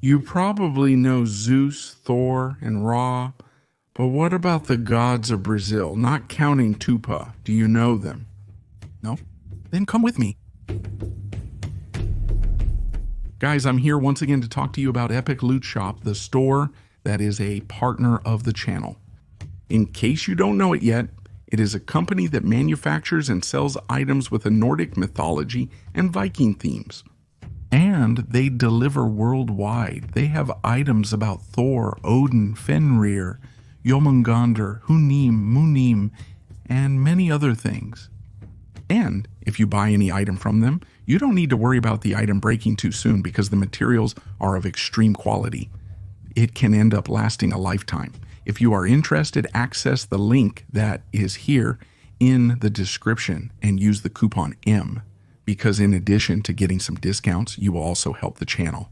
You probably know Zeus, Thor, and Ra, but what about the gods of Brazil, not counting Tupã? Do you know them? No? Then come with me. Guys, I'm here once again to talk to you about Epic Loot Shop, the store that is a partner of the channel. In case you don't know it yet, it is a company that manufactures and sells items with a Nordic mythology and Viking themes. And they deliver worldwide. They have items about Thor, Odin, Fenrir, Jomungandr, Hunim, Munim, and many other things. And if you buy any item from them, you don't need to worry about the item breaking too soon because the materials are of extreme quality. It can end up lasting a lifetime. If you are interested, access the link that is here in the description and use the coupon M, because in addition to getting some discounts, you will also help the channel.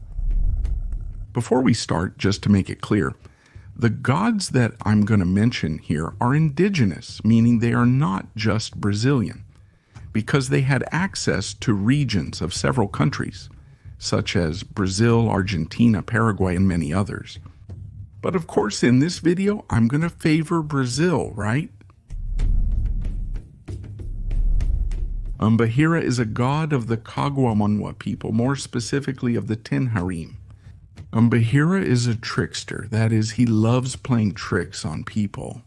Before we start, just to make it clear, the gods that I'm going to mention here are indigenous, meaning they are not just Brazilian, because they had access to regions of several countries, such as Brazil, Argentina, Paraguay, and many others. But of course, in this video, I'm going to favor Brazil, right? Mbahira is a god of the Kagwamanwa people, more specifically of the Tenharim. Mbahira is a trickster, that is, he loves playing tricks on people.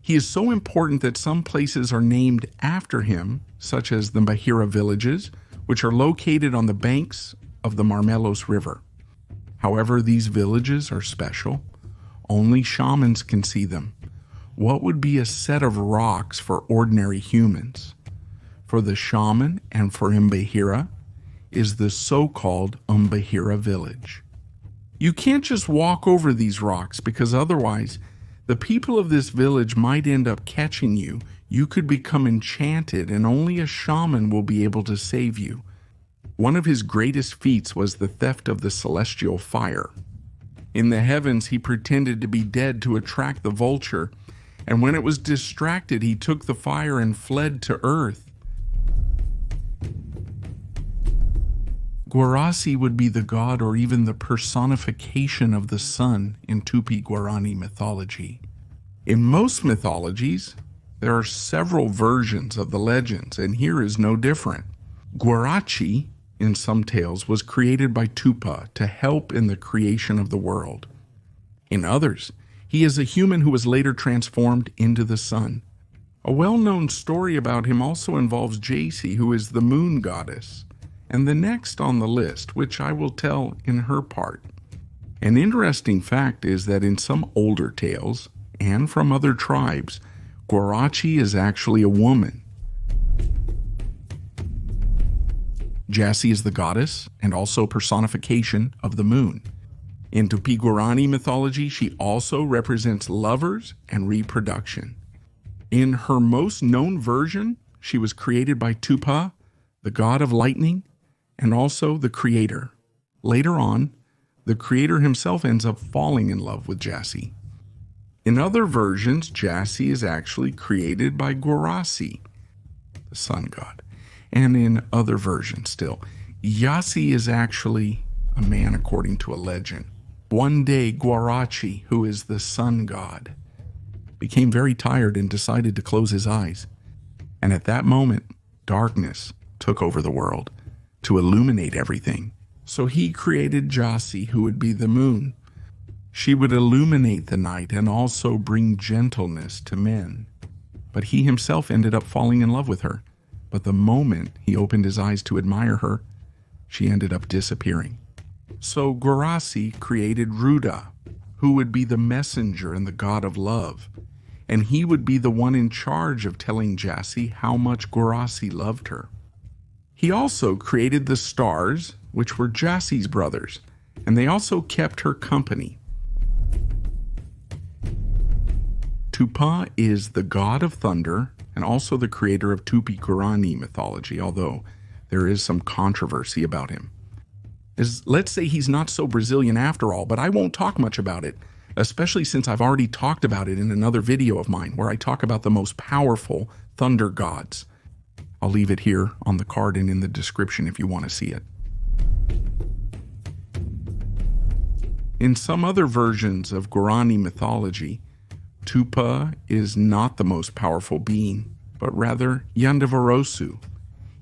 He is so important that some places are named after him, such as the Mbahira villages, which are located on the banks of the Marmelos River. However, these villages are special. Only shamans can see them. What would be a set of rocks for ordinary humans? For the shaman and for Mbahira is the so-called Mbahira village. You can't just walk over these rocks because otherwise the people of this village might end up catching you. You could become enchanted and only a shaman will be able to save you. One of his greatest feats was the theft of the celestial fire. In the heavens, he pretended to be dead to attract the vulture, and when it was distracted, he took the fire and fled to earth. Guarasi would be the god or even the personification of the sun in Tupi-Guarani mythology. In most mythologies, there are several versions of the legends, and here is no different. Guarasi, in some tales, was created by Tupã to help in the creation of the world. In others, he is a human who was later transformed into the sun. A well-known story about him also involves Jaci, who is the moon goddess, and the next on the list, which I will tell in her part. An interesting fact is that in some older tales, and from other tribes, Guarasi is actually a woman. Jaci is the goddess and also personification of the moon. In Tupi-Guarani mythology, she also represents lovers and reproduction. In her most known version, she was created by Tupã, the god of lightning, and also the creator. Later on, the creator himself ends up falling in love with Jaci. In other versions, Jaci is actually created by Guarasi, the sun god. And in other versions still, Jaci is actually a man according to a legend. One day, Guarasi, who is the sun god, became very tired and decided to close his eyes. And at that moment, darkness took over the world to illuminate everything. So he created Jaci, who would be the moon. She would illuminate the night and also bring gentleness to men. But he himself ended up falling in love with her. But the moment he opened his eyes to admire her, she ended up disappearing. So Guarasi created Ruda, who would be the messenger and the god of love. And he would be the one in charge of telling Jaci how much Guarasi loved her. He also created the stars, which were Jaci's brothers, and they also kept her company. Tupã is the god of thunder and also the creator of Tupi-Guarani mythology, although there is some controversy about him. Let's say he's not so Brazilian after all, but I won't talk much about it, especially since I've already talked about it in another video of mine where I talk about the most powerful thunder gods. I'll leave it here on the card and in the description if you want to see it. In some other versions of Guarani mythology, Tupã is not the most powerful being, but rather Yandavarosu.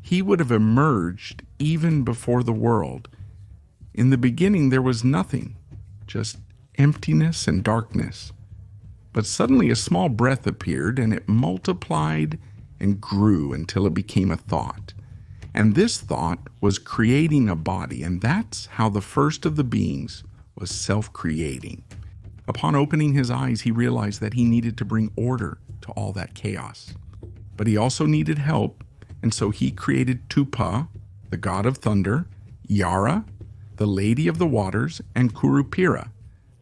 He would have emerged even before the world. In the beginning there was nothing, just emptiness and darkness. But suddenly a small breath appeared, and it multiplied and grew until it became a thought. And this thought was creating a body, and that's how the first of the beings was self-creating. Upon opening his eyes, he realized that he needed to bring order to all that chaos. But he also needed help, and so he created Tupã, the god of thunder, Yara, the lady of the waters, and Curupira,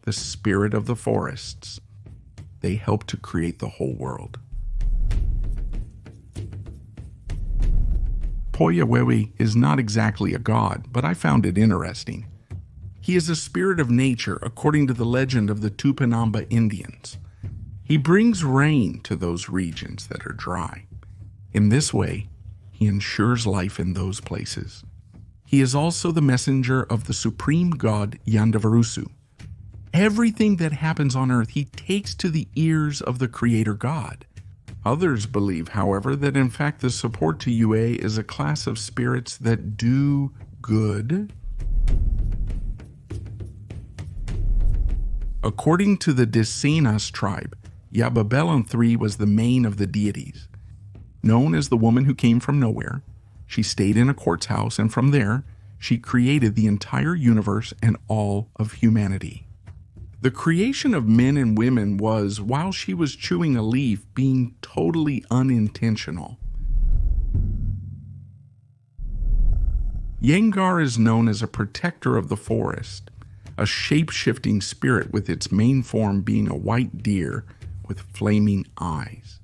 the spirit of the forests. They helped to create the whole world. Poyawewe is not exactly a god, but I found it interesting. He is a spirit of nature according to the legend of the Tupinamba Indians. He brings rain to those regions that are dry. In this way, he ensures life in those places. He is also the messenger of the supreme god Yandavarosu. Everything that happens on earth he takes to the ears of the creator god. Others believe, however, that in fact the support to Yue is a class of spirits that do good. According to the Decenas tribe, Yababelon III was the main of the deities. Known as the woman who came from nowhere, she stayed in a quartz house, and from there, she created the entire universe and all of humanity. The creation of men and women was, while she was chewing a leaf, being totally unintentional. Yengar is known as a protector of the forest, a shape-shifting spirit with its main form being a white deer with flaming eyes.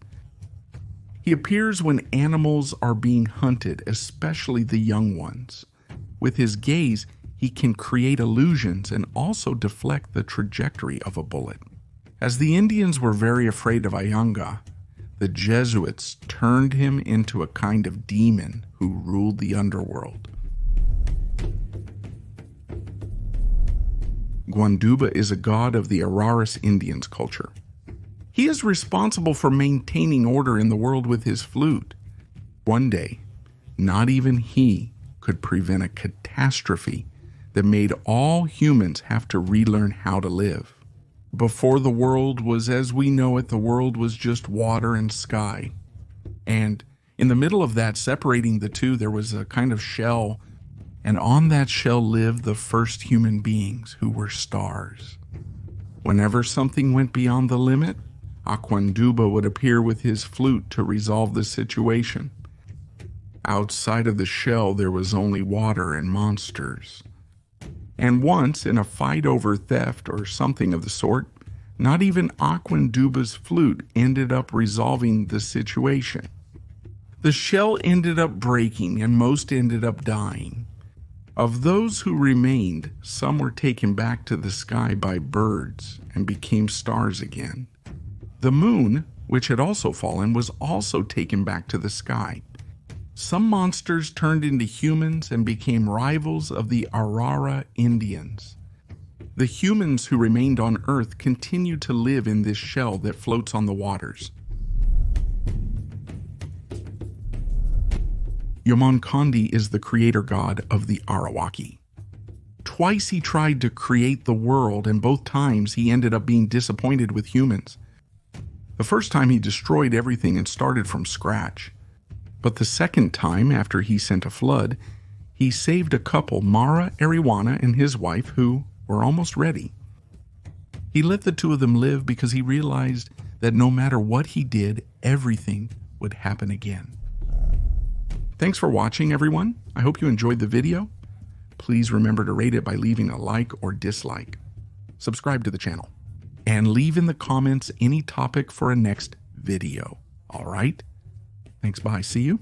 He appears when animals are being hunted, especially the young ones. With his gaze, he can create illusions and also deflect the trajectory of a bullet. As the Indians were very afraid of Ayanga, the Jesuits turned him into a kind of demon who ruled the underworld. Guanduba is a god of the Araras Indians culture. He is responsible for maintaining order in the world with his flute. One day, not even he could prevent a catastrophe that made all humans have to relearn how to live. Before the world was as we know it, the world was just water and sky. And in the middle of that, separating the two, there was a kind of shell, and on that shell lived the first human beings, who were stars. Whenever something went beyond the limit, Aquanduba would appear with his flute to resolve the situation. Outside of the shell, there was only water and monsters. And once, in a fight over theft or something of the sort, not even Aquanduba's flute ended up resolving the situation. The shell ended up breaking, and most ended up dying. Of those who remained, some were taken back to the sky by birds and became stars again. The moon, which had also fallen, was also taken back to the sky. Some monsters turned into humans and became rivals of the Arara Indians. The humans who remained on Earth continue to live in this shell that floats on the waters. Yomankandi is the creator god of the Arawaki. Twice he tried to create the world, and both times he ended up being disappointed with humans. The first time he destroyed everything and started from scratch. But the second time, after he sent a flood, he saved a couple, Mara Ariwana and his wife, who were almost ready. He let the two of them live because he realized that no matter what he did, everything would happen again. Thanks for watching, everyone. I hope you enjoyed the video. Please remember to rate it by leaving a like or dislike. Subscribe to the channel. And leave in the comments any topic for a next video. All right? Thanks, bye. See you